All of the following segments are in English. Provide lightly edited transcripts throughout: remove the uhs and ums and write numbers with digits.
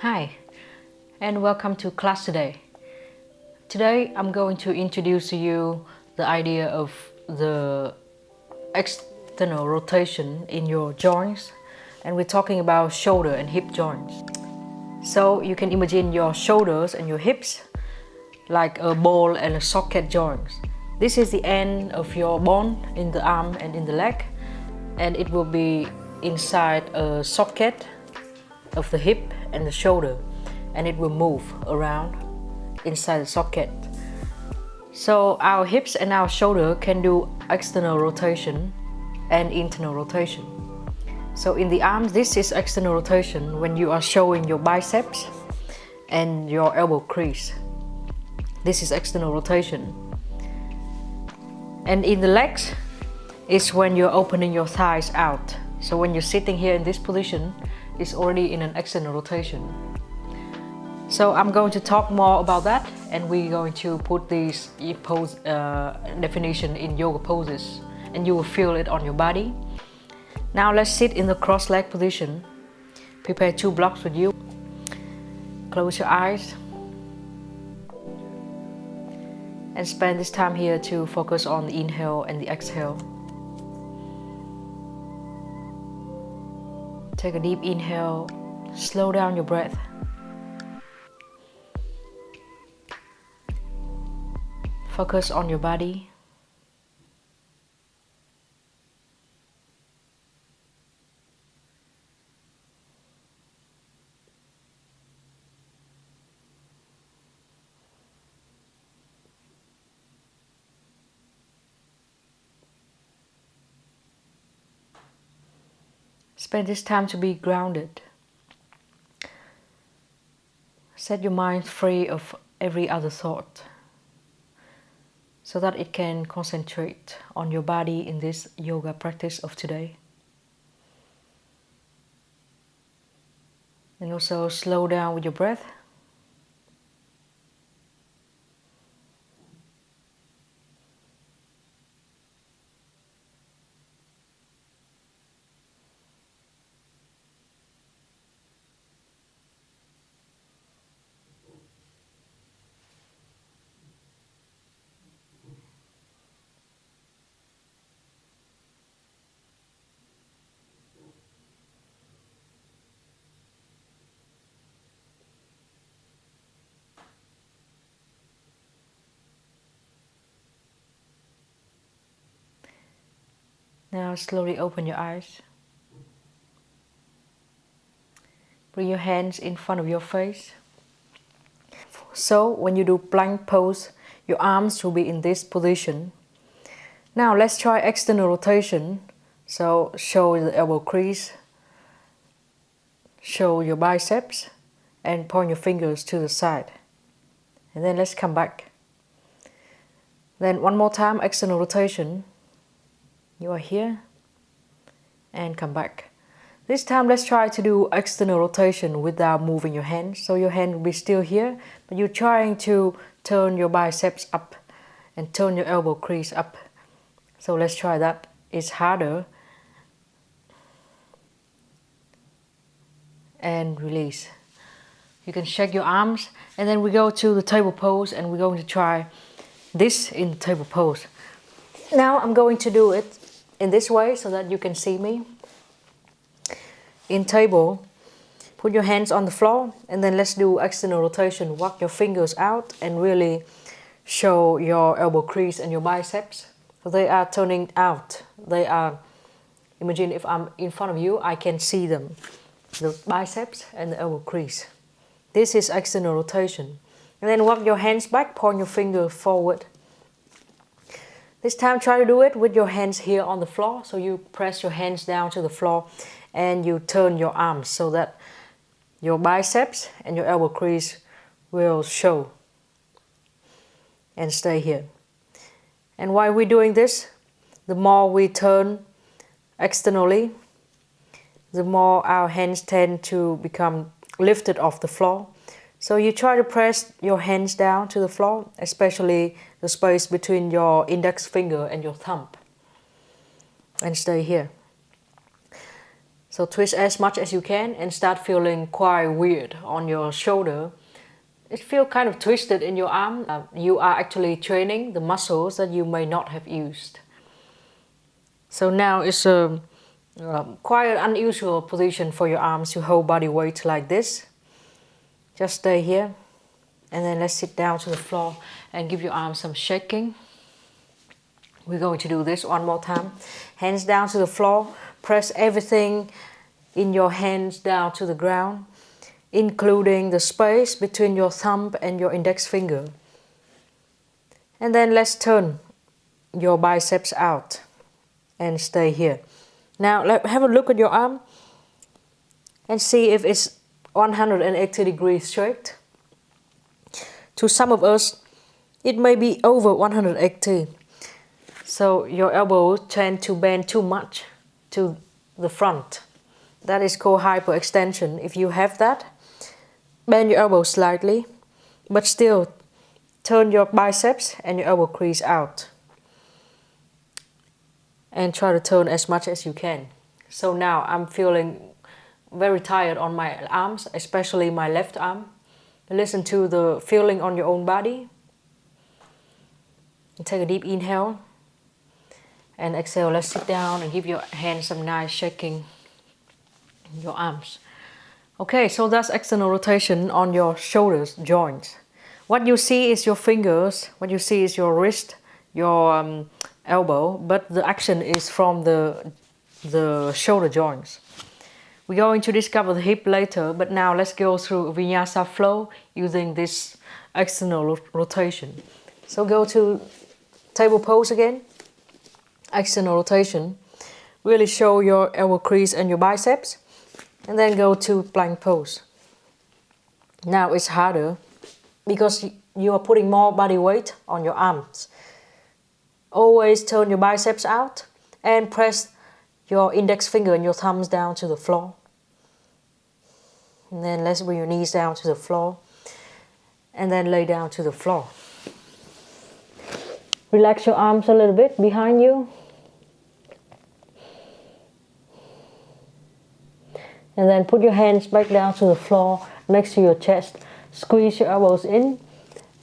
Hi, and welcome to class today. Today I'm going to introduce to you the idea of the external rotation in your joints, and we're talking about shoulder and hip joints. So you can imagine your shoulders and your hips like a ball and a socket joints. This is the end of your bone in the arm and in the leg, and it will be inside a socket of the hip and the shoulder, and it will move around inside the socket. So our hips and our shoulder can do external rotation and internal rotation. So in the arms, this is external rotation when you are showing your biceps and your elbow crease. This is external rotation. And in the legs is when you're opening your thighs out. So when you're sitting here in this position, it's already in an external rotation. So I'm going to talk more about that, and we're going to put these definition in yoga poses, and you will feel it on your body. Now let's sit in the cross-leg position. Prepare 2 blocks with you. Close your eyes and spend this time here to focus on the inhale and the exhale. Take a deep inhale, slow down your breath. Focus on your body. Spend this time to be grounded. Set your mind free of every other thought, so that it can concentrate on your body in this yoga practice of today. And also slow down with your breath. Now slowly open your eyes. Bring your hands in front of your face. So when you do plank pose, your arms will be in this position. Now let's try external rotation. So show the elbow crease, show your biceps, and point your fingers to the side. And then let's come back. Then one more time, external rotation. You are here and come back. This time let's try to do external rotation without moving your hands. So your hand will be still here, but you're trying to turn your biceps up and turn your elbow crease up. So let's try that. It's harder. And release. You can shake your arms, and then we go to the table pose, and we're going to try this in the table pose. Now I'm going to do it in this way so that you can see me. In table, put your hands on the floor, and then let's do external rotation. Walk your fingers out and really show your elbow crease and your biceps. So they are turning out. They are, imagine if I'm in front of you, I can see them. The biceps and the elbow crease. This is external rotation. And then walk your hands back, point your finger forward. This time try to do it with your hands here on the floor. So you press your hands down to the floor and you turn your arms so that your biceps and your elbow crease will show. And stay here. And while we're doing this, the more we turn externally, the more our hands tend to become lifted off the floor. So you try to press your hands down to the floor, especially the space between your index finger and your thumb. And stay here. So twist as much as you can and start feeling quite weird on your shoulder. It feels kind of twisted in your arm. You are actually training the muscles that you may not have used. So now it's a quite an unusual position for your arms to hold body weight like this. Just stay here. And then let's sit down to the floor and give your arms some shaking. We're going to do this one more time. Hands down to the floor. Press everything in your hands down to the ground, including the space between your thumb and your index finger. And then let's turn your biceps out and stay here. Now have a look at your arm and see if it's 180 degrees straight. To some of us, it may be over 180. So your elbows tend to bend too much to the front. That is called hyperextension. If you have that, bend your elbows slightly, but still turn your biceps and your elbow crease out. And try to turn as much as you can. So now I'm feeling very tired on my arms, especially my left arm. Listen to the feeling on your own body. And take a deep inhale. And exhale, let's sit down and give your hands some nice shaking in your arms. Okay, so that's external rotation on your shoulders, joints. What you see is your fingers, what you see is your wrist, your elbow, but the action is from the shoulder joints. We're going to discover the hip later, but now let's go through Vinyasa flow using this external rotation. So go to table pose again. External rotation. Really show your elbow crease and your biceps. And then go to plank pose. Now it's harder because you are putting more body weight on your arms. Always turn your biceps out and press your index finger and your thumbs down to the floor. And then let's bring your knees down to the floor. And then lay down to the floor. Relax your arms a little bit behind you. And then put your hands back down to the floor next to your chest. Squeeze your elbows in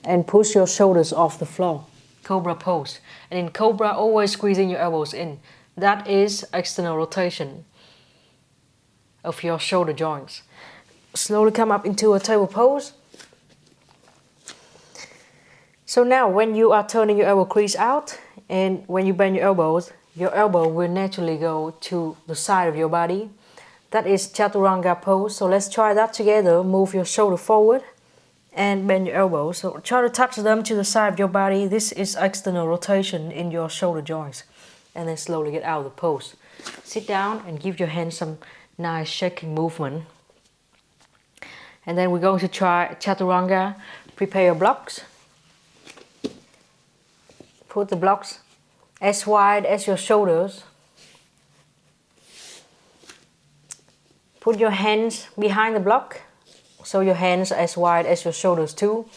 and push your shoulders off the floor. Cobra pose. And in Cobra, always squeezing your elbows in. That is external rotation of your shoulder joints. Slowly come up into a table pose. So now when you are turning your elbow crease out and when you bend your elbow will naturally go to the side of your body. That is Chaturanga pose. So let's try that together. Move your shoulder forward and bend your elbows. So try to touch them to the side of your body. This is external rotation in your shoulder joints. And then slowly get out of the pose. Sit down and give your hands some nice shaking movement. And then we're going to try Chaturanga. Prepare your blocks. Put the blocks as wide as your shoulders. Put your hands behind the block. So your hands are as wide as your shoulders too.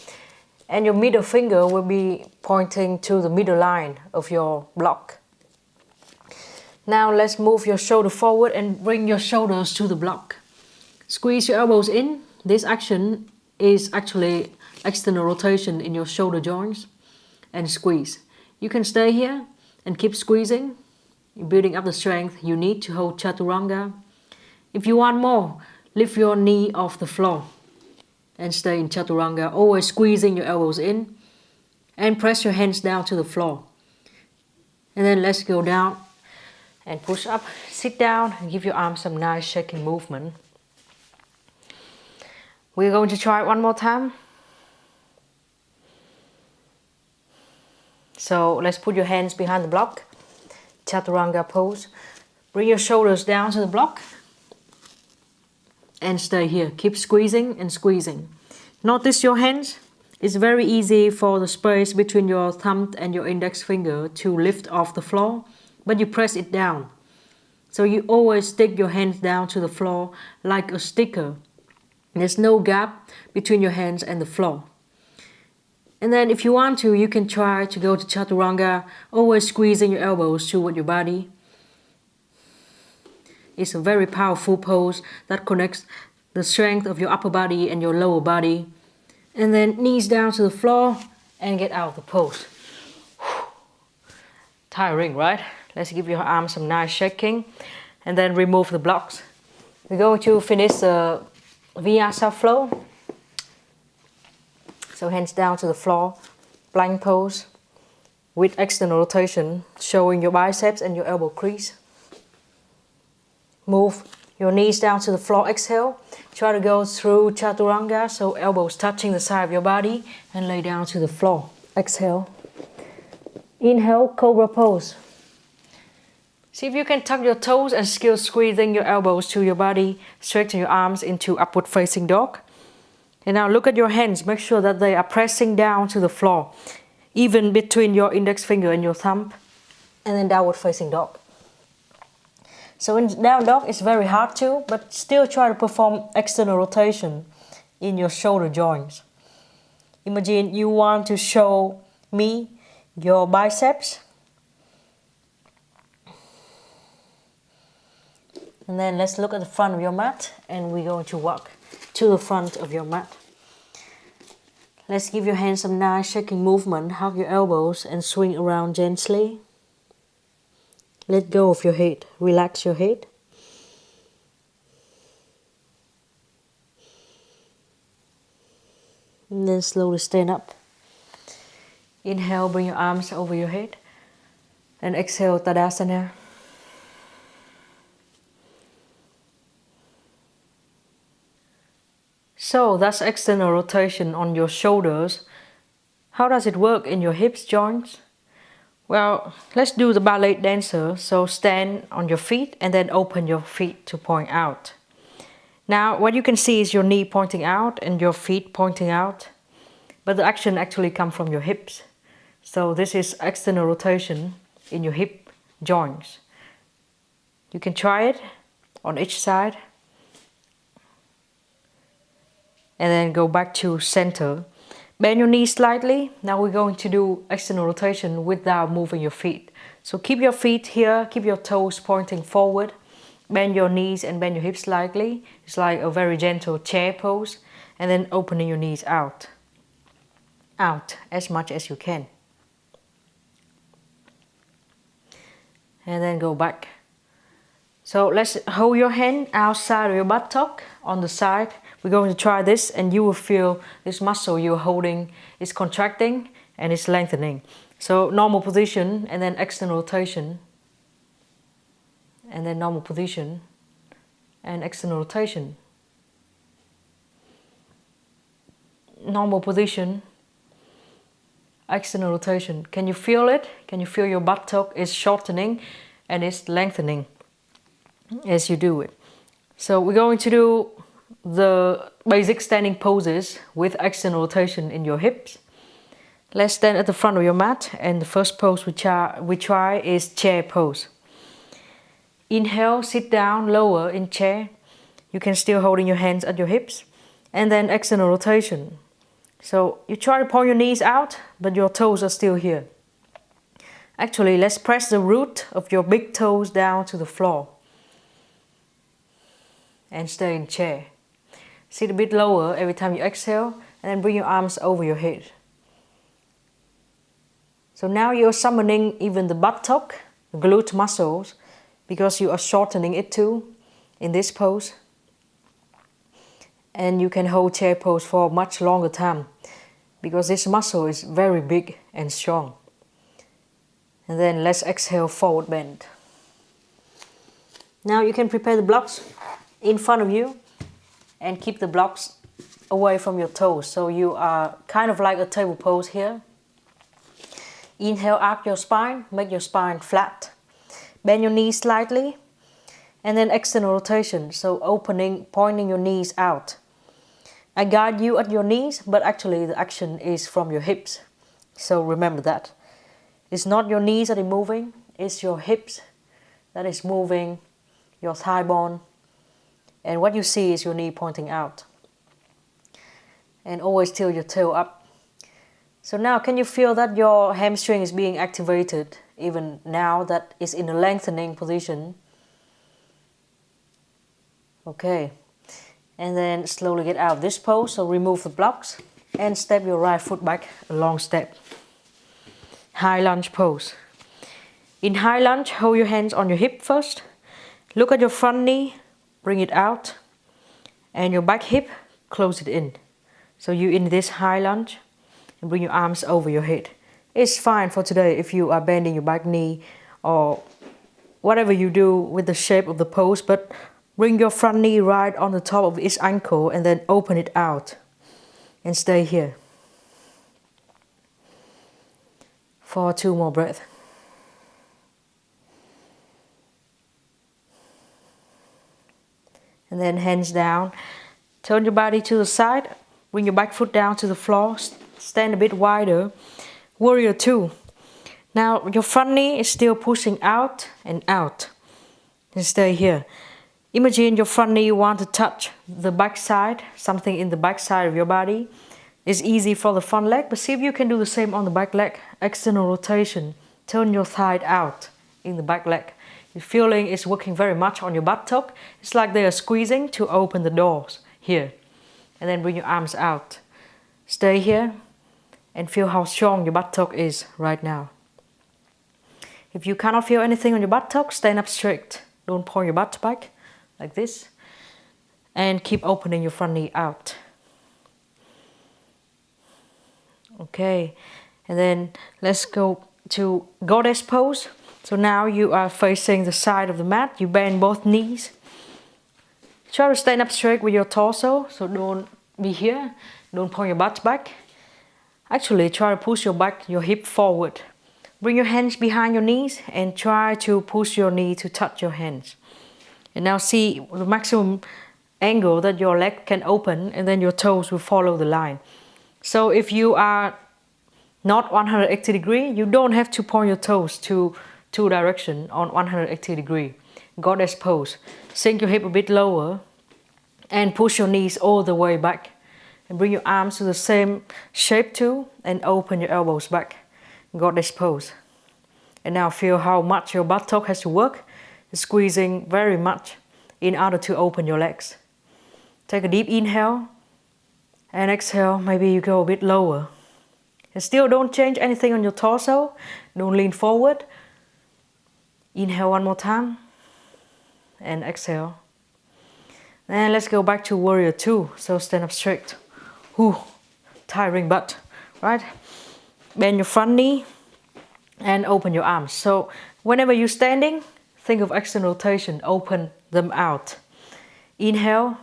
And your middle finger will be pointing to the middle line of your block. Now let's move your shoulder forward and bring your shoulders to the block. Squeeze your elbows in. This action is actually external rotation in your shoulder joints. And squeeze. You can stay here and keep squeezing. You're building up the strength you need to hold Chaturanga. If you want more, lift your knee off the floor. And stay in Chaturanga, always squeezing your elbows in. And press your hands down to the floor. And then let's go down and push up. Sit down and give your arms some nice shaking movement. We're going to try it one more time. So let's put your hands behind the block. Chaturanga pose. Bring your shoulders down to the block. And stay here. Keep squeezing and squeezing. Notice your hands. It's very easy for the space between your thumb and your index finger to lift off the floor, but you press it down. So you always stick your hands down to the floor like a sticker. There's no gap between your hands and the floor. And then if you want to, you can try to go to Chaturanga, always squeezing your elbows toward your body. It's a very powerful pose that connects the strength of your upper body and your lower body. And then knees down to the floor and get out of the pose. Tiring, right? Let's give your arms some nice shaking and then remove the blocks. We're going to finish the Vinyasa flow. So hands down to the floor, plank pose with external rotation, showing your biceps and your elbow crease. Move your knees down to the floor, exhale. Try to go through chaturanga, so elbows touching the side of your body, and lay down to the floor. Exhale. Inhale, cobra pose. See if you can tuck your toes and still squeezing your elbows to your body. Straighten your arms into upward facing dog. And now look at your hands. Make sure that they are pressing down to the floor, even between your index finger and your thumb. And then downward facing dog. So in down dog it's very hard to, but still try to perform external rotation in your shoulder joints. Imagine you want to show me your biceps. And then let's look at the front of your mat and we're going to walk to the front of your mat. Let's give your hands some nice shaking movement. Hug your elbows and swing around gently. Let go of your head. Relax your head. And then slowly stand up. Inhale, bring your arms over your head. And exhale, Tadasana. So that's external rotation on your shoulders. How does it work in your hips joints? Well, let's do the ballet dancer. So stand on your feet and then open your feet to point out. Now what you can see is your knee pointing out and your feet pointing out. But the action actually comes from your hips. So this is external rotation in your hip joints. You can try it on each side. And then go back to center. Bend your knees slightly. Now we're going to do external rotation without moving your feet. So keep your feet here, keep your toes pointing forward. Bend your knees and bend your hips slightly. It's like a very gentle chair pose. And then opening your knees out. Out as much as you can. And then go back. So let's hold your hand outside of your buttock on the side. We're going to try this and you will feel this muscle you're holding is contracting and it's lengthening. So normal position and then external rotation. And then normal position and external rotation. Normal position, external rotation. Can you feel it? Can you feel your buttock is shortening and it's lengthening as you do it? So we're going to do the basic standing poses with external rotation in your hips. Let's stand at the front of your mat and the first pose we try is chair pose. Inhale, sit down, lower in chair. You can still holding your hands at your hips. And then external rotation. So you try to point your knees out, but your toes are still here. Actually, let's press the root of your big toes down to the floor. And stay in chair. Sit a bit lower every time you exhale and then bring your arms over your head. So now you're summoning even the buttock, the glute muscles, because you are shortening it too in this pose. And you can hold chair pose for a much longer time because this muscle is very big and strong. And then let's exhale, forward bend. Now you can prepare the blocks in front of you and keep the blocks away from your toes. So you are kind of like a table pose here. Inhale, arch your spine, make your spine flat. Bend your knees slightly. And then external rotation, so opening, pointing your knees out. I guide you at your knees, but actually the action is from your hips. So remember that. It's not your knees that are moving, it's your hips that is moving, your thigh bone. And what you see is your knee pointing out. And always tilt your toe up. So now can you feel that your hamstring is being activated even now that it's in a lengthening position? Okay. And then slowly get out of this pose. So remove the blocks and step your right foot back, a long step. High lunge pose. In high lunge, hold your hands on your hip first. Look at your front knee, bring it out. And your back hip, close it in. So you in this high lunge and bring your arms over your head. It's fine for today if you are bending your back knee or whatever you do with the shape of the pose, but bring your front knee right on the top of each ankle and then open it out and stay here for 2 more breaths. And then hands down, turn your body to the side, bring your back foot down to the floor, stand a bit wider, warrior 2. Now your front knee is still pushing out and out, and stay here. Imagine your front knee, you want to touch the back side, something in the back side of your body. It's easy for the front leg, but see if you can do the same on the back leg. External rotation, turn your thigh out in the back leg. The feeling is working very much on your buttock. It's like they are squeezing to open the doors here. And then bring your arms out. Stay here and feel how strong your buttock is right now. If you cannot feel anything on your buttock, stand up straight. Don't point your butt back like this. And keep opening your front knee out. Okay, and then let's go to goddess pose. So now you are facing the side of the mat. You bend both knees. Try to stand up straight with your torso. So don't be here. Don't point your butt back. Actually, try to push your hip forward. Bring your hands behind your knees and try to push your knee to touch your hands. And now see the maximum angle that your leg can open, and then your toes will follow the line. So if you are not 180 degree, you don't have to point your toes to two direction on 180 degree. Goddess pose. Sink your hip a bit lower and push your knees all the way back. And bring your arms to the same shape too and open your elbows back. Goddess pose. And now feel how much your buttock has to work. Squeezing very much in order to open your legs. Take a deep inhale and exhale. Maybe you go a bit lower. And still don't change anything on your torso. Don't lean forward. Inhale one more time and exhale. And let's go back to warrior 2. So stand up straight. Tiring butt, right? Bend your front knee and open your arms. So whenever you're standing, think of external rotation. Open them out. Inhale,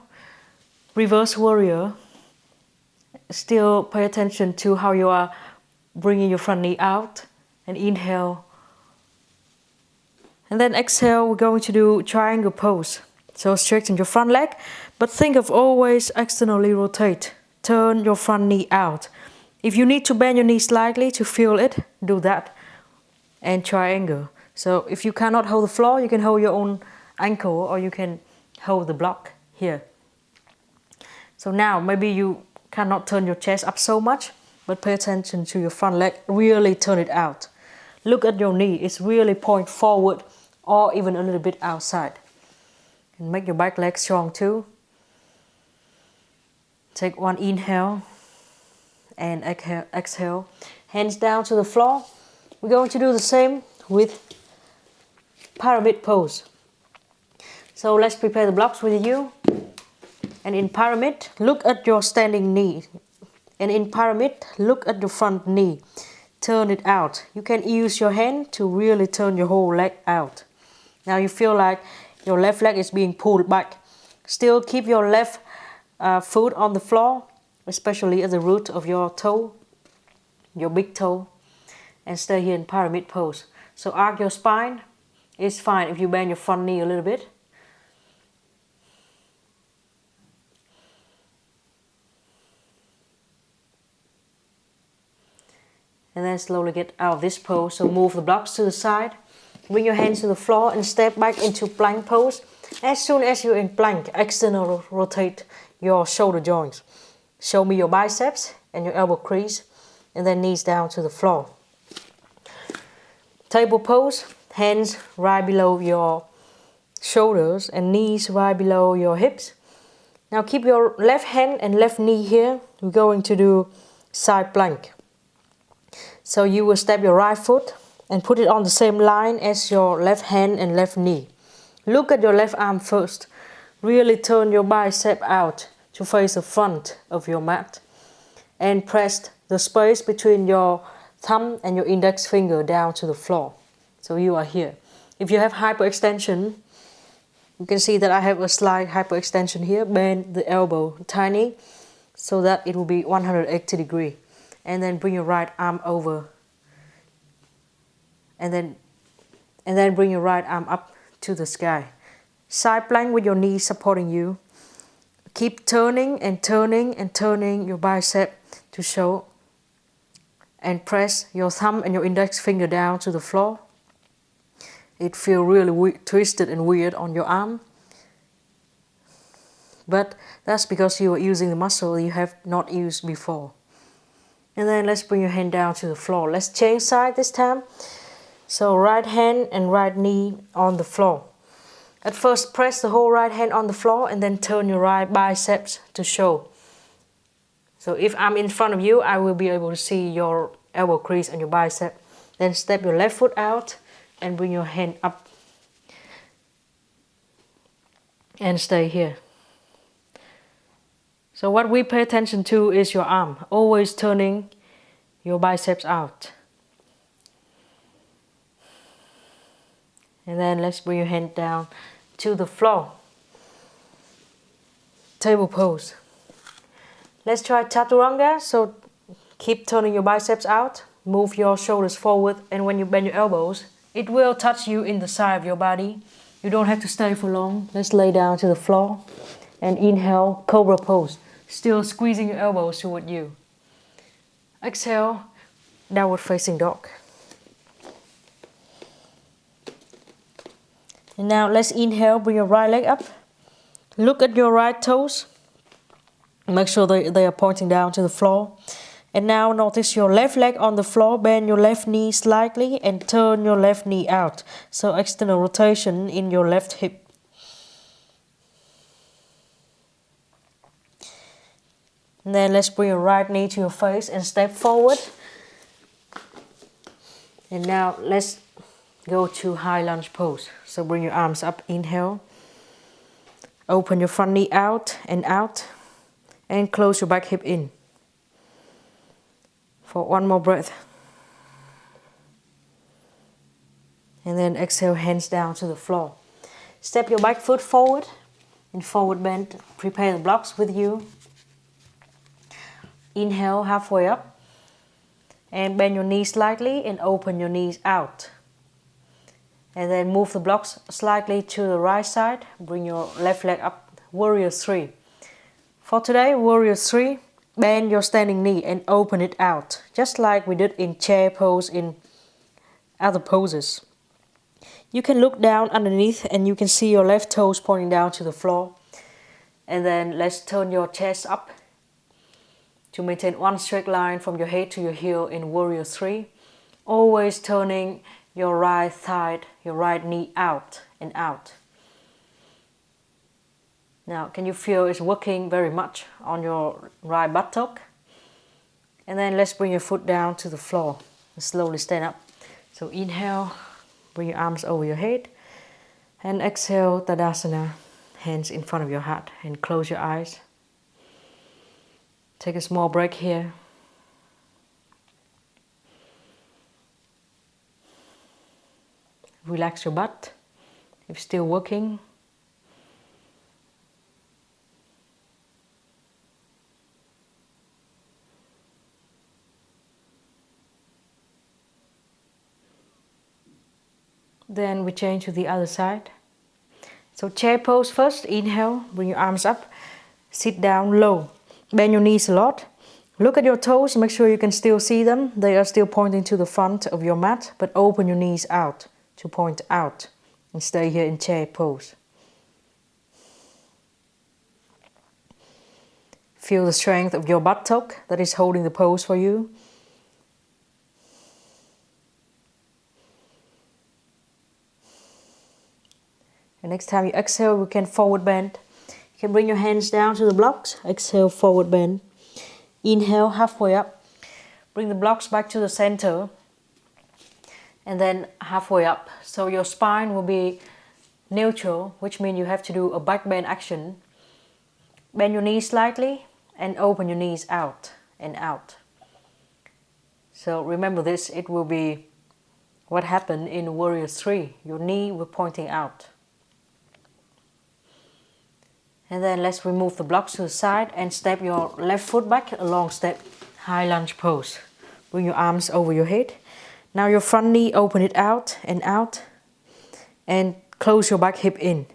reverse warrior. Still pay attention to how you are bringing your front knee out. And inhale. And then exhale, we're going to do triangle pose. So straighten your front leg, but think of always externally rotate. Turn your front knee out. If you need to bend your knee slightly to feel it, do that. And triangle. So if you cannot hold the floor, you can hold your own ankle or you can hold the block here. So now maybe you cannot turn your chest up so much, but pay attention to your front leg. Really turn it out. Look at your knee. It's really point forward or even a little bit outside. And make your back leg strong too. Take one inhale and exhale. Hands down to the floor. We're going to do the same with pyramid pose. So let's prepare the blocks with you. And in pyramid, look at your standing knee. And in pyramid, look at your front knee. Turn it out. You can use your hand to really turn your whole leg out. Now you feel like your left leg is being pulled back. Still keep your left foot on the floor, especially at the root of your toe, your big toe, and stay here in pyramid pose. So arc your spine. It's fine if you bend your front knee a little bit. And then slowly get out of this pose. So move the blocks to the side. Bring your hands to the floor and step back into plank pose. As soon as you're in plank, external rotate your shoulder joints. Show me your biceps and your elbow crease. And then knees down to the floor. Table pose. Hands right below your shoulders and knees right below your hips. Now keep your left hand and left knee here. We're going to do side plank. So you will step your right foot and put it on the same line as your left hand and left knee. Look at your left arm first. Really turn your bicep out to face the front of your mat. And press the space between your thumb and your index finger down to the floor. So you are here. If you have hyperextension, you can see that I have a slight hyperextension here. Bend the elbow tiny so that it will be 180 degrees. And then bring your right arm over. And then bring your right arm up to the sky. Side plank with your knees supporting you. Keep turning and turning and turning your bicep to show. And press your thumb and your index finger down to the floor. It feels really twisted and weird on your arm. But that's because you are using the muscle you have not used before. And then let's bring your hand down to the floor. Let's change side this time. So right hand and right knee on the floor. At first press the whole right hand on the floor and then turn your right biceps to show. So if I'm in front of you, I will be able to see your elbow crease and your bicep. Then step your left foot out and bring your hand up. And stay here. So what we pay attention to is your arm. Always turning your biceps out. And then let's bring your hand down to the floor. Table pose. Let's try chaturanga. So keep turning your biceps out. Move your shoulders forward. And when you bend your elbows, it will touch you in the side of your body. You don't have to stay for long. Let's lay down to the floor. And inhale, cobra pose. Still squeezing your elbows toward you. Exhale, downward facing dog. And now let's inhale, bring your right leg up. Look at your right toes. Make sure they are pointing down to the floor. And now notice your left leg on the floor. Bend your left knee slightly and turn your left knee out. So external rotation in your left hip. And then let's bring your right knee to your face and step forward. And now let's go to high lunge pose. So bring your arms up, inhale. Open your front knee out. And close your back hip in. For one more breath. And then exhale, hands down to the floor. Step your back foot forward. In forward bend, prepare the blocks with you. Inhale, halfway up. And bend your knees slightly and open your knees out. And then move the blocks slightly to the right side. Bring your left leg up, warrior 3. For today, warrior 3, bend your standing knee and open it out. Just like we did in chair pose in other poses. You can look down underneath and you can see your left toes pointing down to the floor. And then let's turn your chest up to maintain one straight line from your head to your heel in warrior 3. Always turning your right thigh, your right knee out and out. Now, can you feel it's working very much on your right buttock? And then let's bring your foot down to the floor and slowly stand up. So inhale, bring your arms over your head. And exhale, Tadasana, hands in front of your heart and close your eyes. Take a small break here. Relax your butt if still working. Then we change to the other side. So chair pose first, inhale, bring your arms up, sit down low. Bend your knees a lot. Look at your toes, make sure you can still see them. They are still pointing to the front of your mat, but open your knees out to point out. And stay here in chair pose. Feel the strength of your buttock that is holding the pose for you. And next time you exhale, we can forward bend. You can bring your hands down to the blocks. Exhale, forward bend. Inhale, halfway up. Bring the blocks back to the center. And then halfway up. So your spine will be neutral, which means you have to do a back bend action. Bend your knees slightly and open your knees out and out. So remember this, it will be what happened in Warrior 3. Your knee will pointing out. And then let's remove the blocks to the side and step your left foot back, a long step, high lunge pose. Bring your arms over your head. Now your front knee, open it out, and close your back hip in.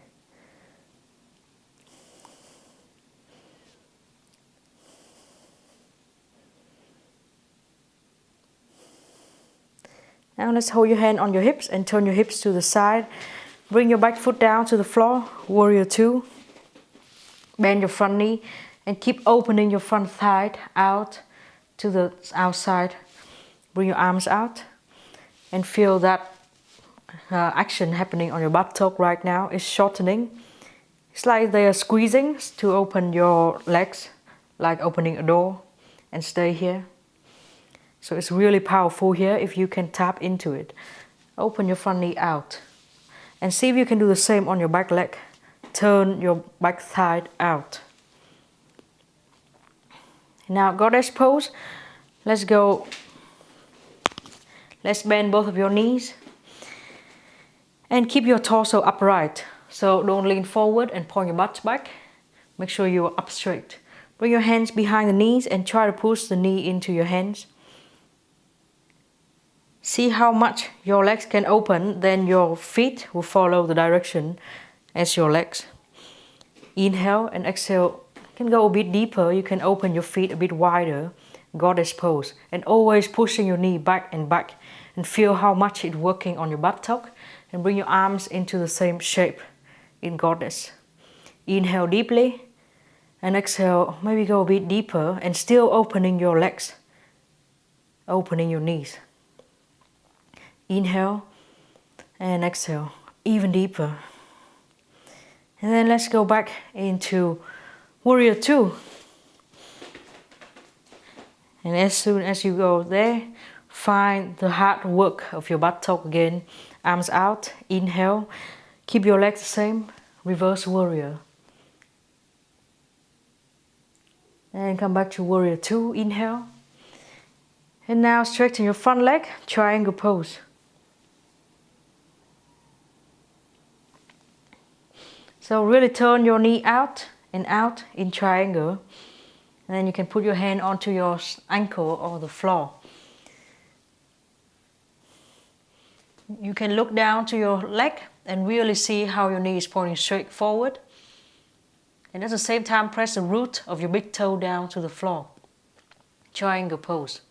Now let's hold your hand on your hips and turn your hips to the side. Bring your back foot down to the floor, Warrior 2. Bend your front knee and keep opening your front thigh out to the outside. Bring your arms out and feel that action happening on your buttock right now is shortening. It's like they are squeezing to open your legs, like opening a door, and stay here. So it's really powerful here if you can tap into it. Open your front knee out and see if you can do the same on your back leg. Turn your back thigh out. Now goddess pose. Let's go. Let's bend both of your knees and keep your torso upright. So don't lean forward and point your butt back. Make sure you are up straight. Bring your hands behind the knees and try to push the knee into your hands. See how much your legs can open, then your feet will follow the direction as your legs. Inhale and exhale. You can go a bit deeper. You can open your feet a bit wider. Goddess pose. And always pushing your knee back. And feel how much it's working on your buttock. And bring your arms into the same shape in goddess. Inhale deeply. And exhale, maybe go a bit deeper. And still opening your legs. Opening your knees. Inhale and exhale, even deeper. And then let's go back into Warrior 2. And as soon as you go there, find the hard work of your buttock again. Arms out, inhale. Keep your legs the same, reverse warrior. And come back to Warrior 2, inhale. And now straighten your front leg, triangle pose. So really turn your knee out and out in triangle. And then you can put your hand onto your ankle or the floor. You can look down to your leg and really see how your knee is pointing straight forward. And at the same time, press the root of your big toe down to the floor. Triangle pose.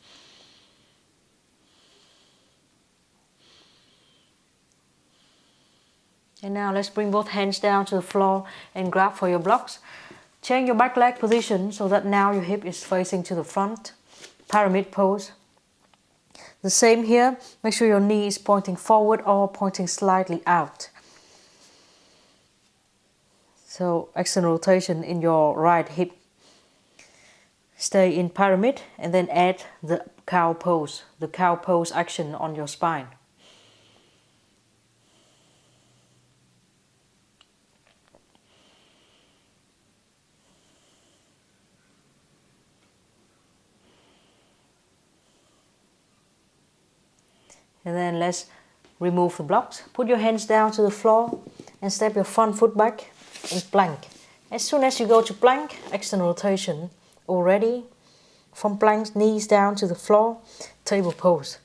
And now let's bring both hands down to the floor and grab for your blocks. Change your back leg position so that now your hip is facing to the front. Pyramid pose. The same here. Make sure your knee is pointing forward or pointing slightly out. So external rotation in your right hip. Stay in pyramid and then add the cow pose. The cow pose action on your spine. And then let's remove the blocks. Put your hands down to the floor and step your front foot back in plank. As soon as you go to plank, external rotation already. From plank, knees down to the floor, table pose.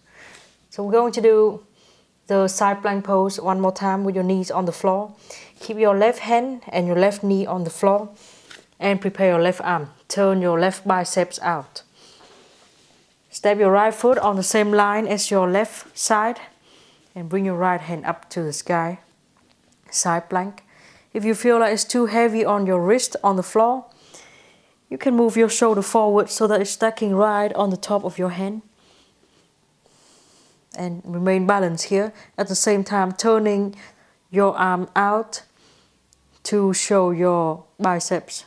So we're going to do the side plank pose one more time with your knees on the floor. Keep your left hand and your left knee on the floor and prepare your left arm. Turn your left biceps out. Step your right foot on the same line as your left side and bring your right hand up to the sky. Side plank. If you feel like it's too heavy on your wrist on the floor, you can move your shoulder forward so that it's stacking right on the top of your hand. And remain balanced here. At the same time, turning your arm out to show your biceps.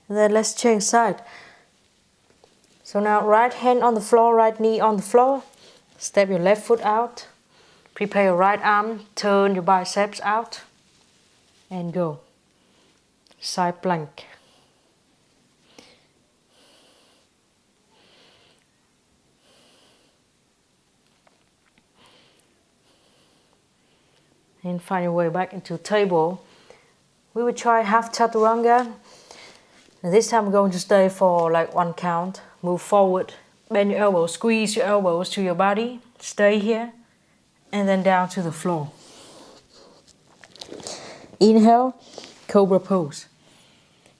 And then let's change side. So now right hand on the floor, right knee on the floor. Step your left foot out. Prepare your right arm, turn your biceps out. And go. Side plank. And find your way back into table. We will try half chaturanga. And this time I'm going to stay for like 1 count. Move forward, bend your elbows, squeeze your elbows to your body. Stay here. And then down to the floor. Inhale, cobra pose.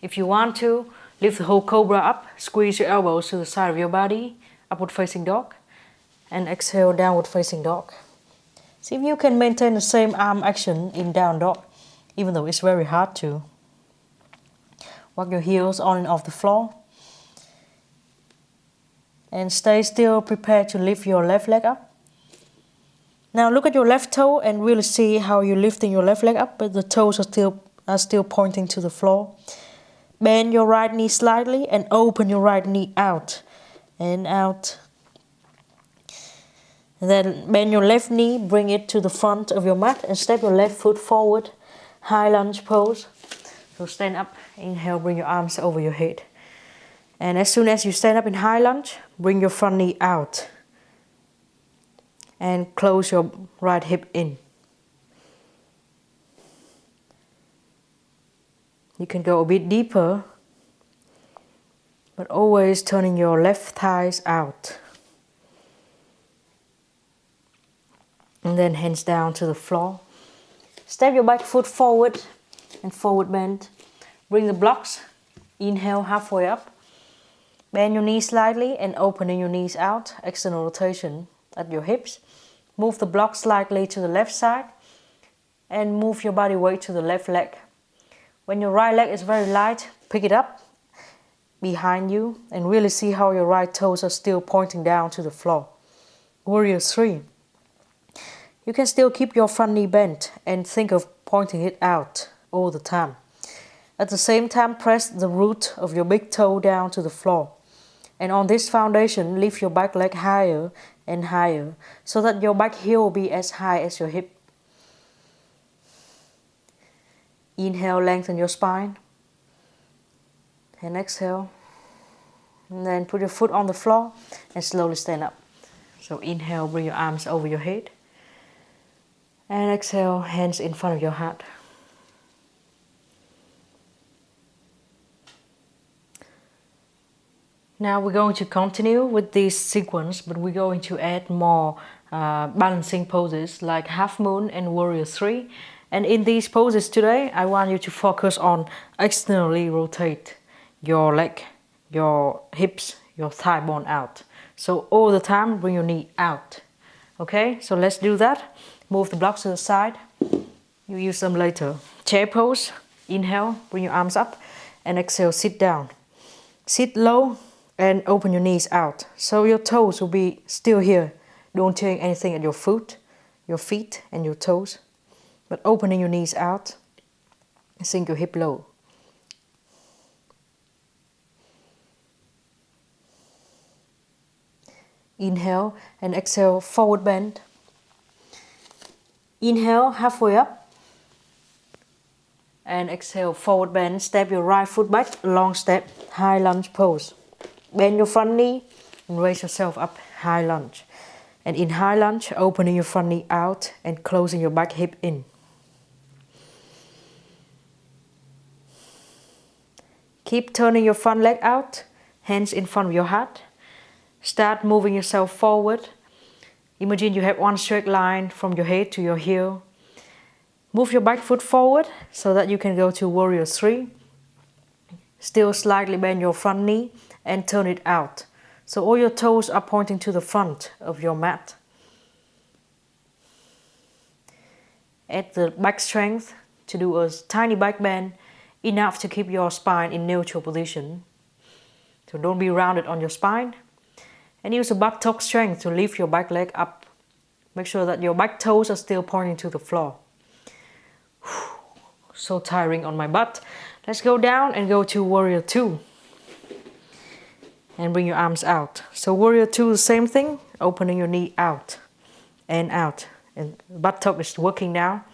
If you want to, lift the whole cobra up. Squeeze your elbows to the side of your body. Upward facing dog. And exhale, downward facing dog. See if you can maintain the same arm action in down dog, even though it's very hard to. Walk your heels on and off the floor. And stay still, prepare to lift your left leg up. Now look at your left toe and really see how you're lifting your left leg up, but the toes are still pointing to the floor. Bend your right knee slightly and open your right knee out. And out. And then bend your left knee, bring it to the front of your mat and step your left foot forward. High lunge pose. So stand up, inhale, bring your arms over your head. And as soon as you stand up in high lunge, bring your front knee out. And close your right hip in. You can go a bit deeper, but always turning your left thighs out. And then hands down to the floor. Step your back foot forward and forward bend. Bring the blocks. Inhale halfway up. Bend your knees slightly and opening your knees out. External rotation at your hips. Move the block slightly to the left side. And move your body weight to the left leg. When your right leg is very light, pick it up behind you. And really see how your right toes are still pointing down to the floor. Warrior 3. You can still keep your front knee bent and think of pointing it out all the time. At the same time, press the root of your big toe down to the floor. And on this foundation, lift your back leg higher and higher so that your back heel will be as high as your hip. Inhale, lengthen your spine. And exhale. And then put your foot on the floor and slowly stand up. So inhale, bring your arms over your head. And exhale, hands in front of your heart. Now we're going to continue with this sequence, but we're going to add more balancing poses like Half Moon and Warrior 3. And in these poses today, I want you to focus on externally rotate your leg, your hips, your thigh bone out. So all the time, bring your knee out. Okay, so let's do that. Move the blocks to the side. You use them later. Chair pose. Inhale, bring your arms up. And exhale, sit down. Sit low and open your knees out. So your toes will be still here. Don't change anything at your feet and your toes. But opening your knees out. And sink your hip low. Inhale and exhale, forward bend. Inhale, halfway up. And exhale, forward bend. Step your right foot back, long step, high lunge pose. Bend your front knee and raise yourself up, high lunge. And in high lunge, opening your front knee out and closing your back hip in. Keep turning your front leg out, hands in front of your heart. Start moving yourself forward. Imagine you have one straight line from your head to your heel. Move your back foot forward so that you can go to Warrior 3. Still slightly bend your front knee and turn it out. So all your toes are pointing to the front of your mat. Add the back strength to do a tiny back bend, enough to keep your spine in neutral position. So don't be rounded on your spine. And use the buttock strength to lift your back leg up. Make sure that your back toes are still pointing to the floor. So tiring on my butt. Let's go down and go to Warrior 2. And bring your arms out. So Warrior 2 is the same thing, opening your knee out and out. And buttock is working now.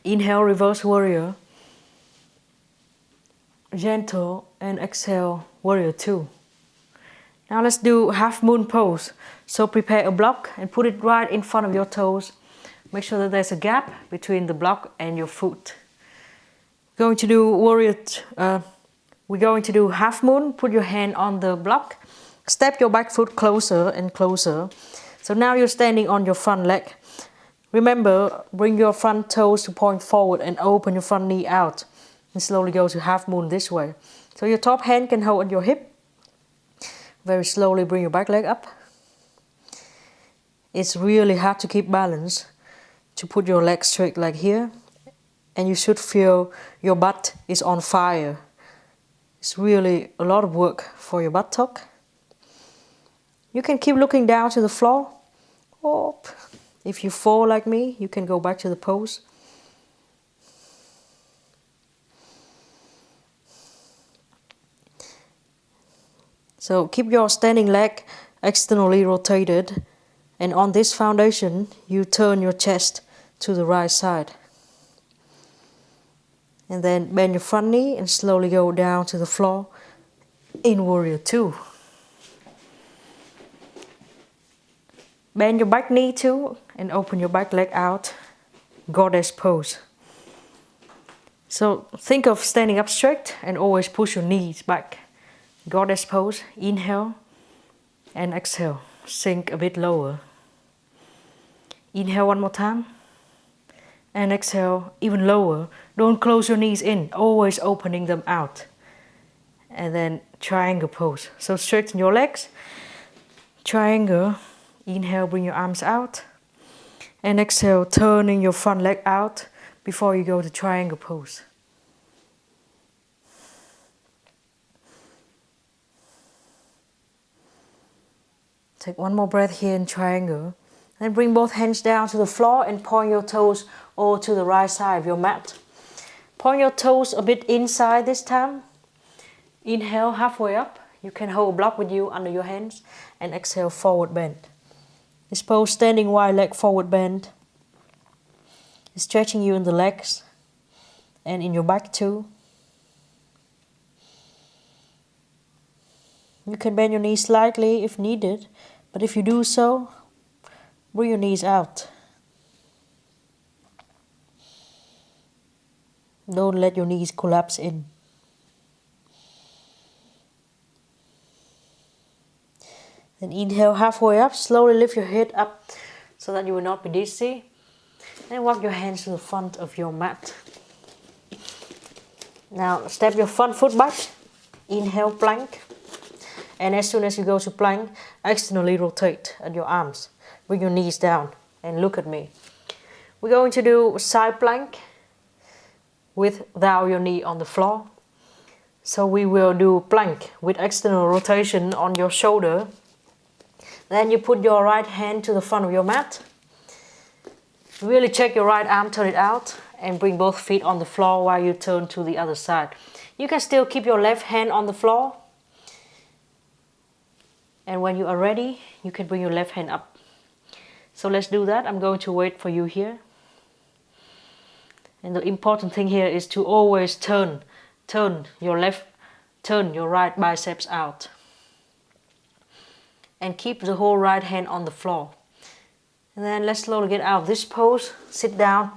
Inhale, reverse warrior. Gentle, and exhale, Warrior 2. Now let's do half moon pose. So prepare a block and put it right in front of your toes. Make sure that there's a gap between the block and your foot. We're going to do half moon. Put your hand on the block. Step your back foot closer and closer. So now you're standing on your front leg. Remember, bring your front toes to point forward and open your front knee out. And slowly go to half moon this way. So your top hand can hold on your hip. Very slowly bring your back leg up. It's really hard to keep balance, to put your legs straight like here. And you should feel your butt is on fire. It's really a lot of work for your buttock. You can keep looking down to the floor. Or if you fall like me, you can go back to the pose. So keep your standing leg externally rotated, and on this foundation you turn your chest to the right side. And then bend your front knee and slowly go down to the floor in Warrior 2. Bend your back knee too and open your back leg out, Goddess pose. So think of standing up straight and always push your knees back. Goddess pose, inhale and exhale, sink a bit lower. Inhale one more time and exhale even lower. Don't close your knees in, always opening them out. And then triangle pose. So straighten your legs, triangle, inhale, bring your arms out. And exhale, turning your front leg out before you go to triangle pose. Take one more breath here in triangle. Then bring both hands down to the floor and point your toes all to the right side of your mat. Point your toes a bit inside this time. Inhale halfway up. You can hold a block with you under your hands. And exhale, forward bend. This pose, standing wide leg forward bend, is stretching you in the legs and in your back too. You can bend your knees slightly if needed, but if you do so, bring your knees out. Don't let your knees collapse in. Then inhale halfway up, slowly lift your head up so that you will not be dizzy. Then walk your hands to the front of your mat. Now step your front foot back, inhale plank. And as soon as you go to plank, externally rotate at your arms. Bring your knees down and look at me. We're going to do side plank without your knee on the floor. So we will do plank with external rotation on your shoulder. Then you put your right hand to the front of your mat. Really check your right arm, turn it out, and bring both feet on the floor while you turn to the other side. You can still keep your left hand on the floor. And when you are ready, you can bring your left hand up. So let's do that. I'm going to wait for you here. And the important thing here is to always turn your right biceps out. And keep the whole right hand on the floor. And then let's slowly get out of this pose. Sit down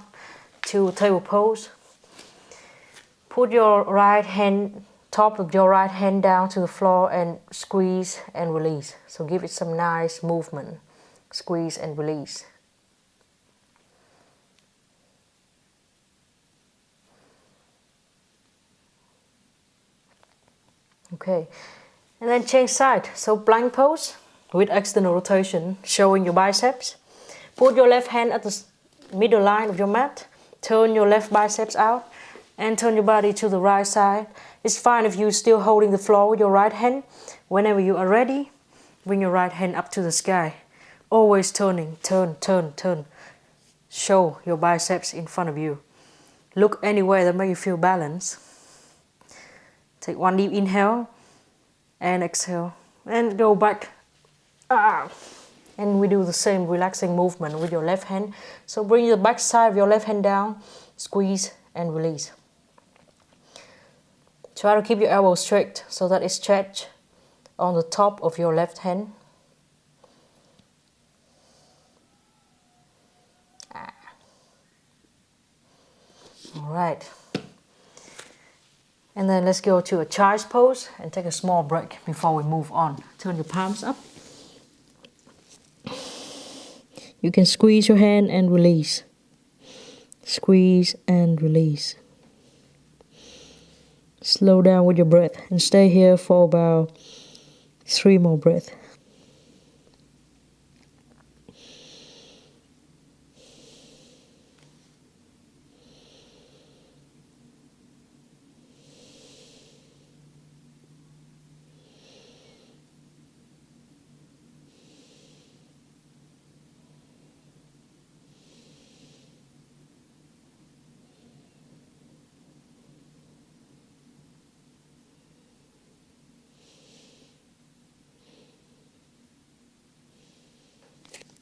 to table pose. Put your right hand, top of your right hand down to the floor and squeeze and release. So give it some nice movement. Squeeze and release. Okay, and then change side. So plank pose with external rotation, showing your biceps. Put your left hand at the middle line of your mat. Turn your left biceps out and turn your body to the right side. It's fine if you're still holding the floor with your right hand. Whenever you are ready, bring your right hand up to the sky. Always turning, turn, turn, turn. Show your biceps in front of you. Look anywhere that makes you feel balanced. Take one deep inhale and exhale and go back. And we do the same relaxing movement with your left hand. So bring the back side of your left hand down, squeeze and release. Try to keep your elbow straight so that it's stretched on the top of your left hand. Alright. And then let's go to a child's pose and take a small break before we move on. Turn your palms up. You can squeeze your hand and release. Squeeze and release. Slow down with your breath and stay here for about 3 more breaths.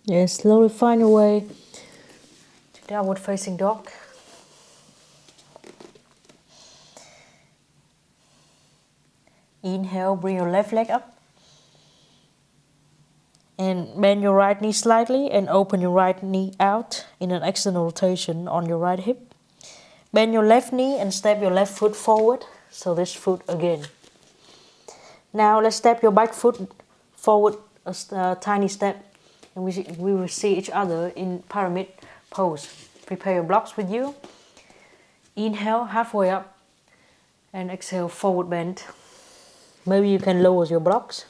Yes, slowly find your way to downward facing dog. Inhale, bring your left leg up. And bend your right knee slightly and open your right knee out in an external rotation on your right hip. Bend your left knee and step your left foot forward. So this foot again. Now let's step your back foot forward a tiny step. And we will see each other in pyramid pose. Prepare your blocks with you. Inhale, halfway up. And exhale, forward bend. Maybe you can lower your blocks.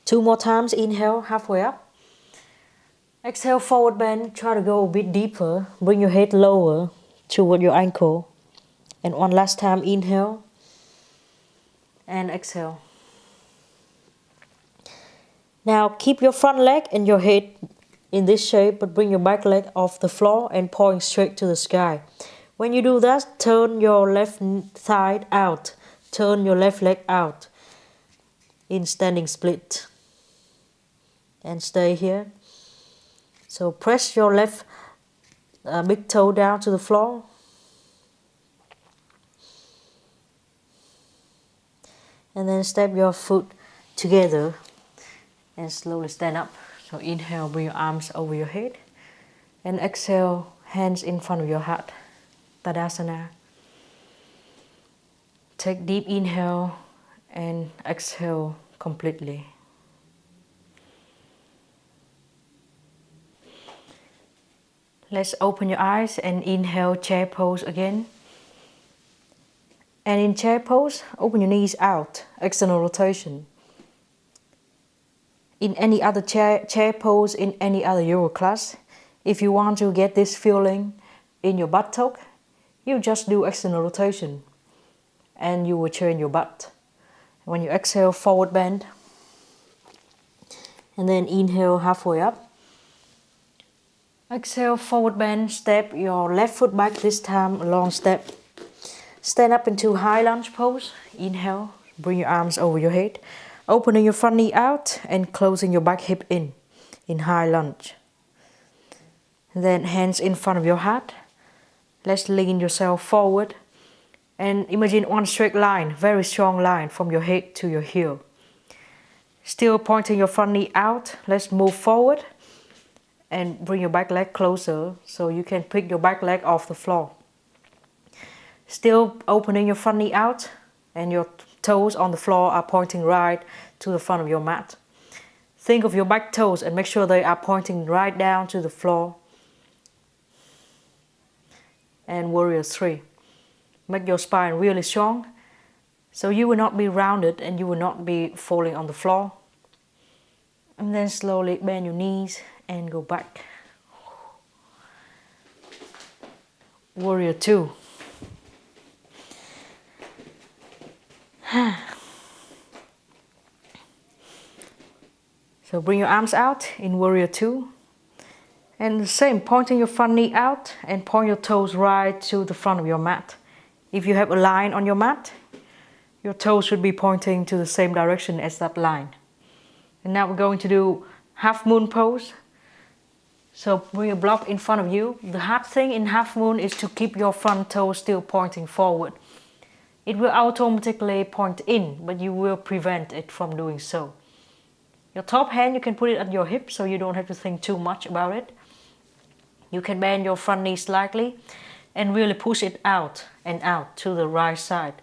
2 more times. Inhale, halfway up. Exhale, forward bend. Try to go a bit deeper. Bring your head lower toward your ankle. And one last time. Inhale. And exhale. Now keep your front leg and your head in this shape, but bring your back leg off the floor and point straight to the sky. When you do that, turn your left thigh out. Turn your left leg out in standing split. And stay here. So press your left big toe down to the floor. And then step your foot together. And slowly stand up. So inhale, bring your arms over your head. And exhale, hands in front of your heart. Tadasana. Take deep inhale and exhale completely. Let's open your eyes and inhale, chair pose again. And in chair pose, open your knees out, external rotation. In any other chair pose, in any other yoga class, if you want to get this feeling in your buttock, you just do external rotation and you will train your butt. When you exhale, forward bend, and then inhale, halfway up. Exhale, forward bend, step your left foot back, this time a long step. Stand up into high lunge pose. Inhale, bring your arms over your head. Opening your front knee out and closing your back hip in high lunge. Then hands in front of your heart. Let's lean yourself forward and imagine one straight line, very strong line from your head to your heel. Still pointing your front knee out. Let's move forward and bring your back leg closer so you can pick your back leg off the floor. Still opening your front knee out and your toes on the floor are pointing right to the front of your mat. Think of your back toes and make sure they are pointing right down to the floor. And warrior 3. Make your spine really strong so you will not be rounded and you will not be falling on the floor. And then slowly bend your knees and go back. Warrior 2. So bring your arms out in warrior two. And the same, pointing your front knee out and point your toes right to the front of your mat. If you have a line on your mat, your toes should be pointing to the same direction as that line. And now we're going to do half moon pose. So bring your block in front of you. The hard thing in half moon is to keep your front toes still pointing forward. It will automatically point in, but you will prevent it from doing so. Your top hand, you can put it at your hip so you don't have to think too much about it. You can bend your front knee slightly and really push it out and out to the right side.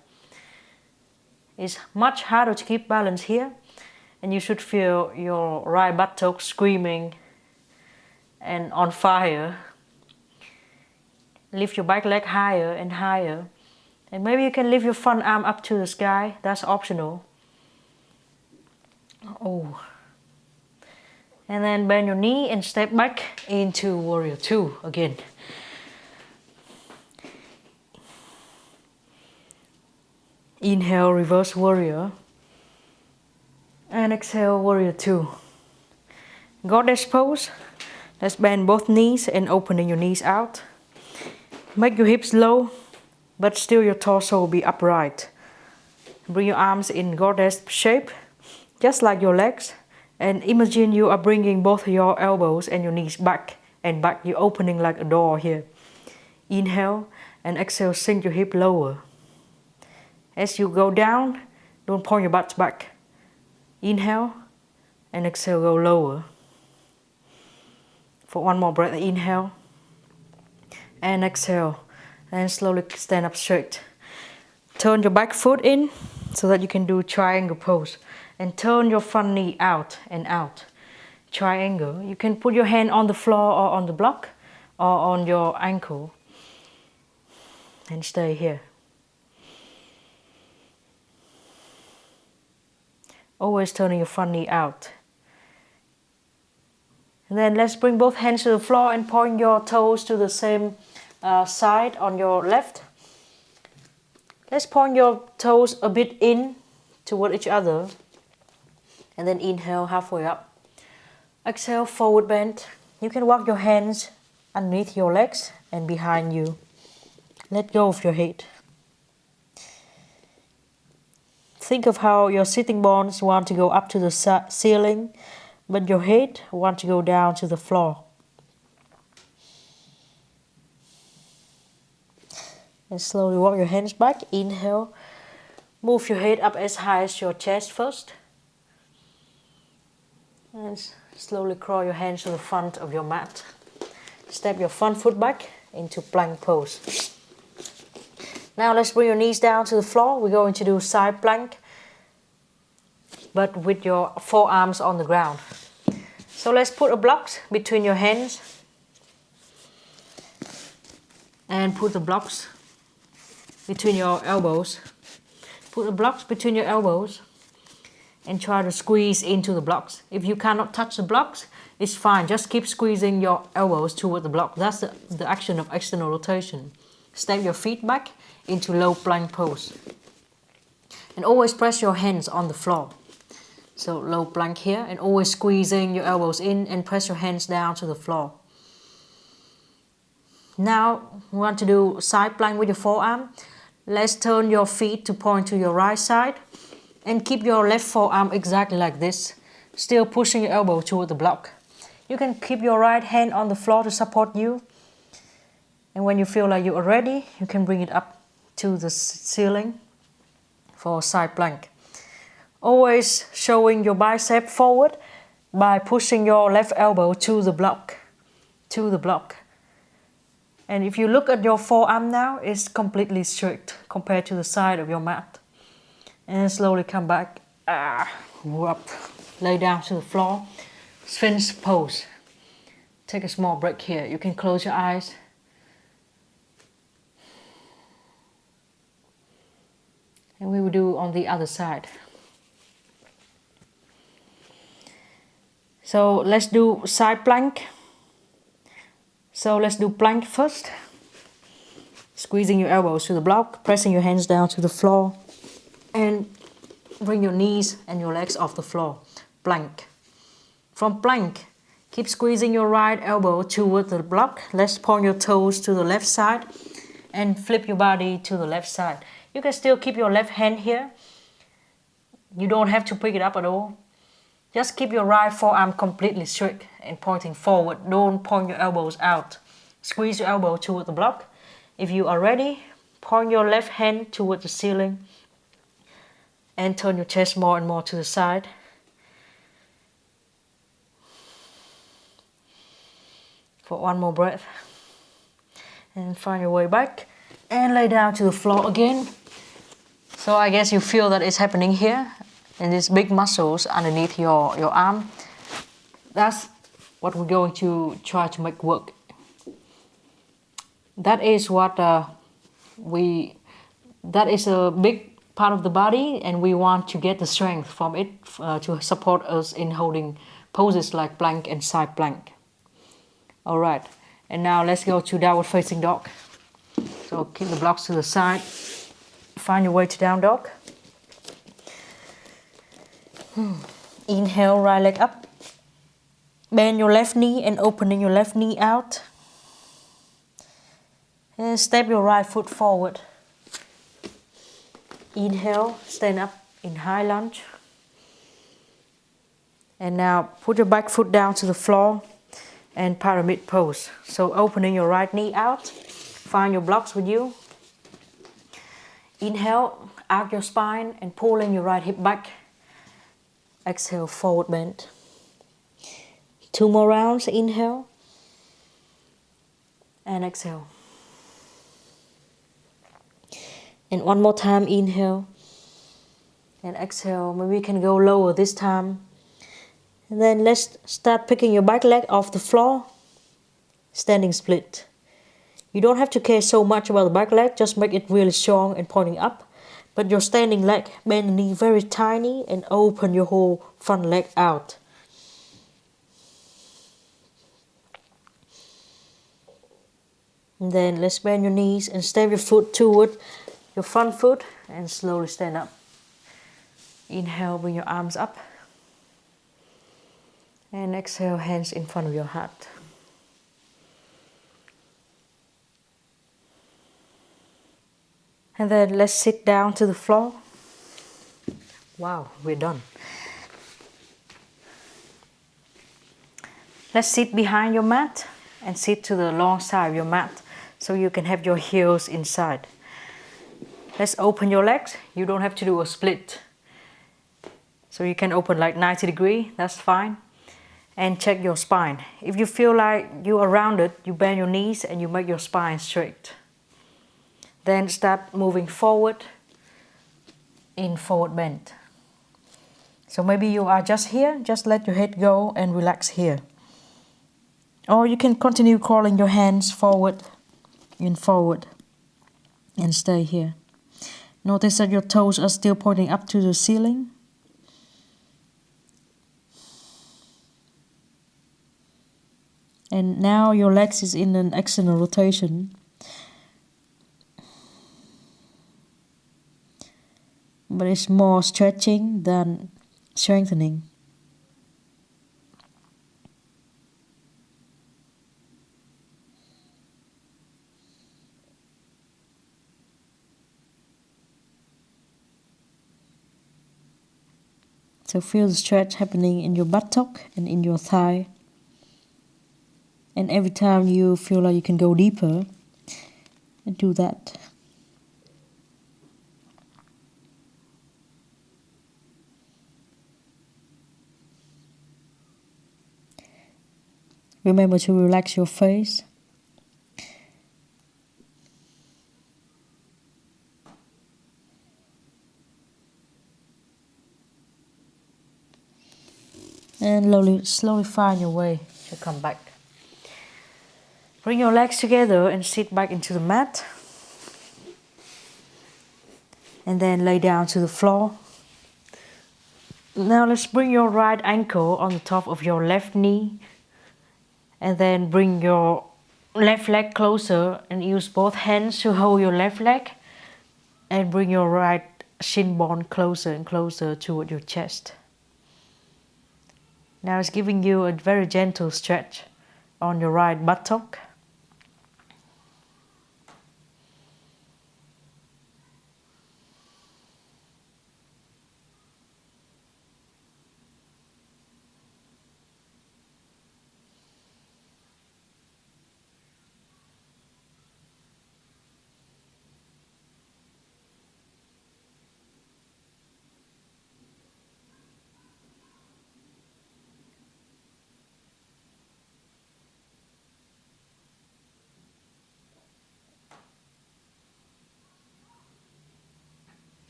It's much harder to keep balance here, and you should feel your right buttock screaming and on fire. Lift your back leg higher and higher. And maybe you can lift your front arm up to the sky. That's optional. Oh. And then bend your knee and step back into warrior two again. Inhale, reverse warrior. And exhale, warrior two. Goddess pose. Let's bend both knees and opening your knees out. Make your hips low, but still your torso will be upright. Bring your arms in goddess shape, just like your legs. And imagine you are bringing both your elbows and your knees back and back. You're opening like a door here. Inhale and exhale, sink your hip lower. As you go down, don't point your butt back. Inhale and exhale, go lower. For one more breath, inhale and exhale. And slowly stand up straight. Turn your back foot in so that you can do triangle pose. And turn your front knee out and out. Triangle. You can put your hand on the floor or on the block or on your ankle. And stay here. Always turning your front knee out. And then let's bring both hands to the floor and point your toes to the same side on your left. Let's point your toes a bit in toward each other. And then inhale halfway up. Exhale, forward bend. You can walk your hands underneath your legs and behind you. Let go of your head. Think of how your sitting bones want to go up to the ceiling, but your head wants to go down to the floor. And slowly walk your hands back. Inhale. Move your head up as high as your chest first. And slowly crawl your hands to the front of your mat. Step your front foot back into plank pose. Now let's bring your knees down to the floor. We're going to do side plank, but with your forearms on the ground. So let's put a block between your hands. And put the blocks between your elbows. Put the blocks between your elbows. And try to squeeze into the blocks. If you cannot touch the blocks, it's fine. Just keep squeezing your elbows toward the block. That's the action of external rotation. Step your feet back into low plank pose. And always press your hands on the floor. So low plank here, and always squeezing your elbows in and press your hands down to the floor. Now we want to do side plank with your forearm. Let's turn your feet to point to your right side. And keep your left forearm exactly like this, still pushing your elbow toward the block. You can keep your right hand on the floor to support you. And when you feel like you are ready, you can bring it up to the ceiling for side plank. Always showing your bicep forward by pushing your left elbow to the block. And if you look at your forearm now, it's completely straight compared to the side of your mat. And slowly come back, up, lay down to the floor, Sphinx pose. Take a small break here. You can close your eyes. And we will do on the other side. So let's do side plank. So let's do plank first. Squeezing your elbows to the block, pressing your hands down to the floor. And bring your knees and your legs off the floor. Plank. from plank. Keep squeezing your right elbow toward the block. Let's point your toes to the left side and flip your body to the left side. You can still keep your left hand here. You don't have to pick it up at all. Just keep your right forearm completely straight and pointing forward. Don't point your elbows out. Squeeze your elbow toward the block. If you are ready, point your left hand toward the ceiling and turn your chest more and more to the side. For one more breath. And find your way back. And lay down to the floor again. So I guess you feel that it's happening here. And these big muscles underneath your arm. That's what we're going to try to make work. That is what that is a big part of the body, and we want to get the strength from it to support us in holding poses like plank and side plank. Alright, and now let's go to downward facing dog. So keep the blocks to the side. Find your way to down dog. Inhale, right leg up. Bend your left knee and opening your left knee out. And step your right foot forward. Inhale, stand up in high lunge. And now put your back foot down to the floor and pyramid pose. So opening your right knee out. Find your blocks with you. Inhale, arc your spine and pulling your right hip back. Exhale, forward bend. 2 more rounds. Inhale. And exhale. And one more time. Inhale. And exhale. Maybe we can go lower this time. And then let's start picking your back leg off the floor. Standing split. You don't have to care so much about the back leg. Just make it really strong and pointing up. But your standing leg, bend the knee very tiny and open your whole front leg out. And then let's bend your knees and step your foot toward your front foot and slowly stand up. Inhale, bring your arms up. And exhale, hands in front of your heart. And then let's sit down to the floor. Wow, we're done. Let's sit behind your mat and sit to the long side of your mat so you can have your heels inside. Let's open your legs. You don't have to do a split. So you can open like 90 degrees, that's fine. And check your spine. If you feel like you are rounded, you bend your knees and you make your spine straight. Then start moving forward in forward bend. So maybe you are just here, just let your head go and relax here. Or you can continue crawling your hands forward and forward and stay here. Notice that your toes are still pointing up to the ceiling. And now your legs is in an external rotation. But it's more stretching than strengthening. So feel the stretch happening in your buttock and in your thigh. And every time you feel like you can go deeper, do that. Remember to relax your face. And slowly find your way to come back. Bring your legs together and sit back into the mat. And then lay down to the floor. Now let's bring your right ankle on the top of your left knee. And then bring your left leg closer and use both hands to hold your left leg. And bring your right shin bone closer and closer toward your chest. Now it's giving you a very gentle stretch on your right buttock.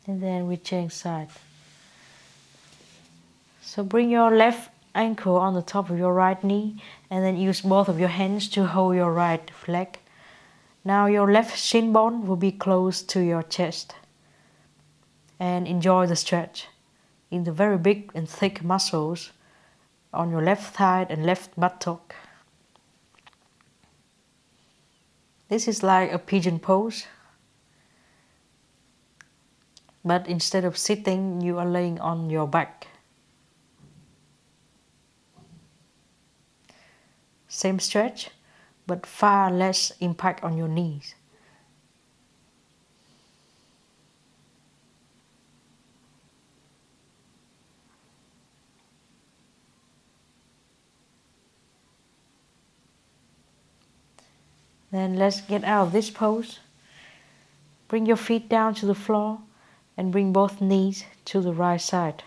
And then we change side. So bring your left ankle on the top of your right knee and then use both of your hands to hold your right leg. Now your left shin bone will be close to your chest. And enjoy the stretch in the very big and thick muscles on your left thigh and left buttock. This is like a pigeon pose. But instead of sitting, you are laying on your back. Same stretch, but far less impact on your knees. Then let's get out of this pose. Bring your feet down to the floor and bring both knees to the right side.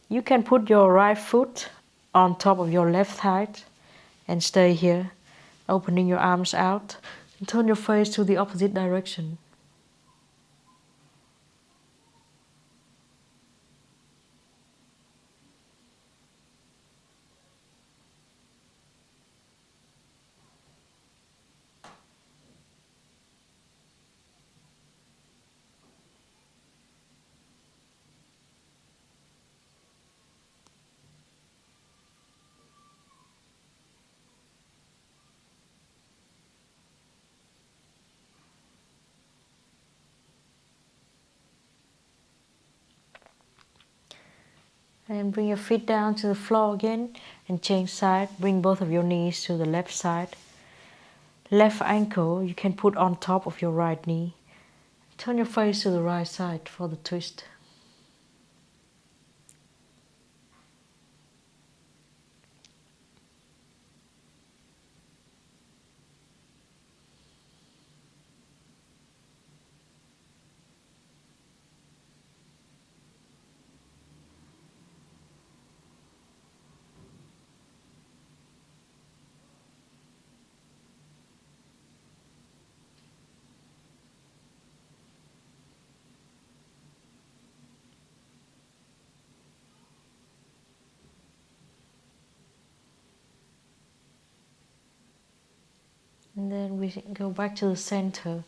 You can put your right foot on top of your left thigh and stay here, opening your arms out and turn your face to the opposite direction. And bring your feet down to the floor again and change side. Bring both of your knees to the left side. Left ankle you can put on top of your right knee. Turn your face to the right side for the twist. And then we go back to the center.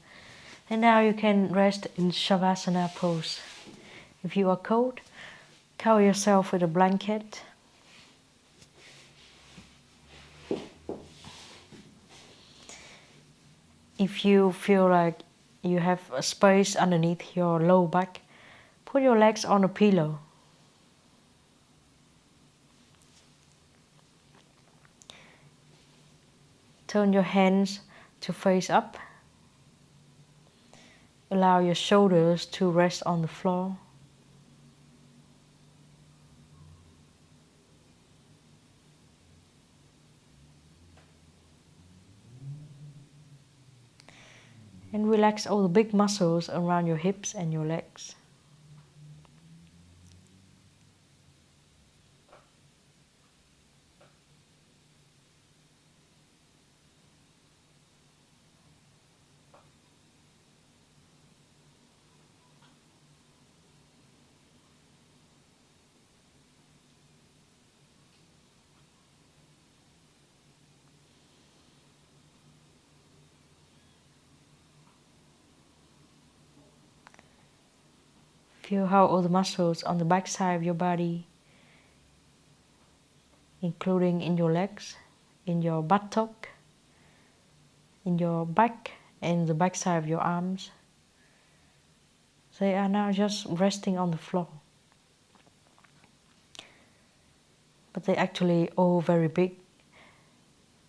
And now you can rest in Savasana pose. If you are cold, cover yourself with a blanket. If you feel like you have a space underneath your low back, put your legs on a pillow. Turn your hands to face up. Allow your shoulders to rest on the floor. And relax all the big muscles around your hips and your legs. Feel how all the muscles on the back side of your body, including in your legs, in your buttock, in your back, and the back side of your arms, they are now just resting on the floor. but they're actually all very big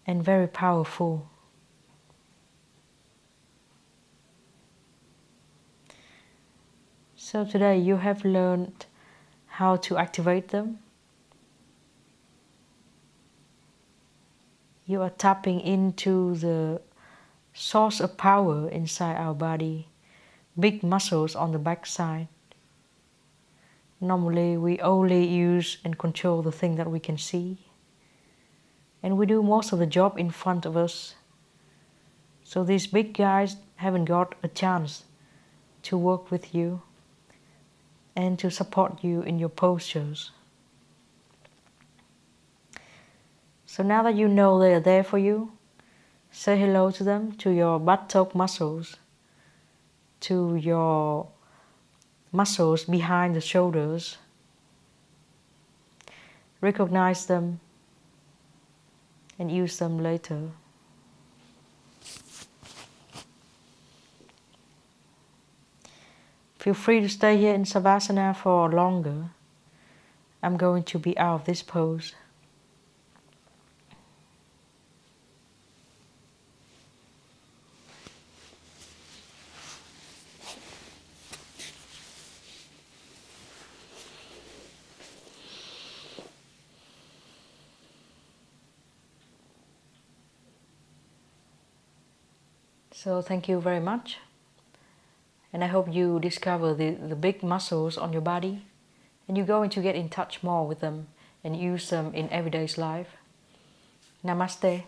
and very powerful. So today you have learned how to activate them. You are tapping into the source of power inside our body, big muscles on the backside. Normally we only use and control the thing that we can see, and we do most of the job in front of us. So these big guys haven't got a chance to work with you and to support you in your postures. So now that you know they are there for you, say hello to them, to your buttock muscles, to your muscles behind the shoulders. Recognize them and use them later. Feel free to stay here in Savasana for longer. I'm going to be out of this pose. So thank you very much. And I hope you discover the big muscles on your body, and you're going to get in touch more with them and use them in everyday's life. Namaste.